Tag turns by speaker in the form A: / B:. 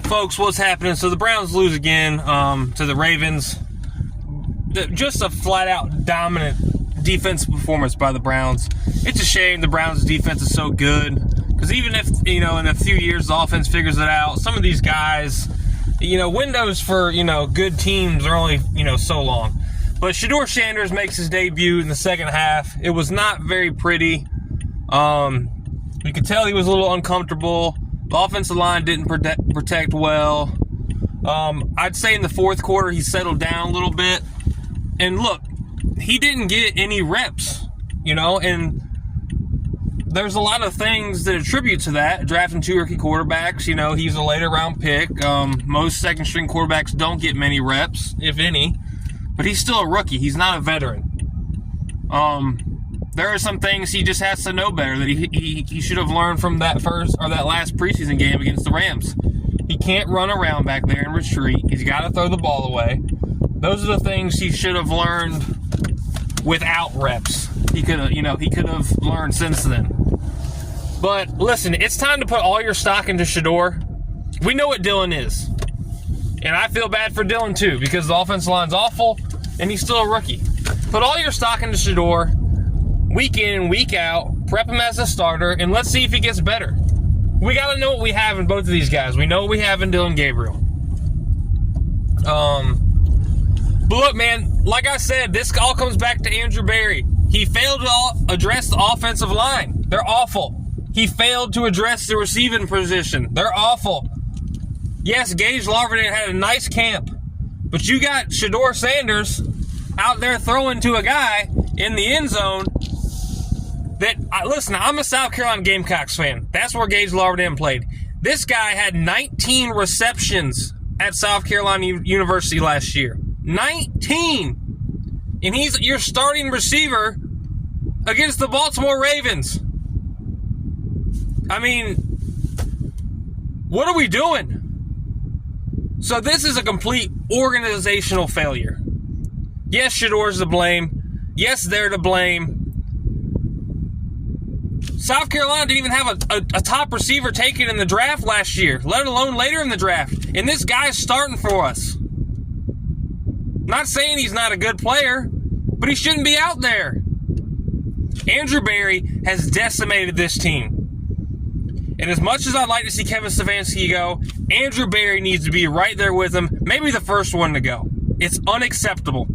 A: Folks, what's happening? So the Browns lose again to the Ravens. Just a flat-out dominant defensive performance by the Browns. It's a shame the Browns' defense is so good, because even if, in a few years the offense figures it out, some of these guys, windows for, good teams are only, so long. But Sheduer Sanders makes his debut in the second half. It was not very pretty. You could tell he was a little uncomfortable. The offensive line didn't protect well. I'd say in the fourth quarter he settled down a little bit. And look, he didn't get any reps, and there's a lot of things that attribute to that. Drafting 2 rookie quarterbacks, he's a later round pick. Most second string quarterbacks don't get many reps, if any, but he's still a rookie. He's not a veteran. There are some things he just has to know better that he should have learned from that last preseason game against the Rams. He can't run around back there and retreat. He's got to throw the ball away. Those are the things he should have learned without reps. He could have learned since then. But listen, it's time to put all your stock into Sheduer. We know what Dylan is. And I feel bad for Dylan too, because the offensive line's awful and he's still a rookie. Put all your stock into Sheduer. Week in, week out, prep him as a starter, and let's see if he gets better. We got to know what we have in both of these guys. We know what we have in Dylan Gabriel. But look, man, like I said, this all comes back to Andrew Berry. He failed to address the offensive line. They're awful. He failed to address the receiving position. They're awful. Yes, Gage Larvin had a nice camp, but you got Sheduer Sanders out there throwing to a guy in the end zone. Listen, I'm a South Carolina Gamecocks fan. That's where Gage Larvin played. This guy had 19 receptions at South Carolina University last year. 19! And he's your starting receiver against the Baltimore Ravens. I mean, what are we doing? So this is a complete organizational failure. Yes, Sheduer's to blame. Yes, they're to blame. South Carolina didn't even have a top receiver taken in the draft last year, let alone later in the draft. And this guy's starting for us. Not saying he's not a good player, but he shouldn't be out there. Andrew Berry has decimated this team. And as much as I'd like to see Kevin Stefanski go, Andrew Berry needs to be right there with him, maybe the first one to go. It's unacceptable.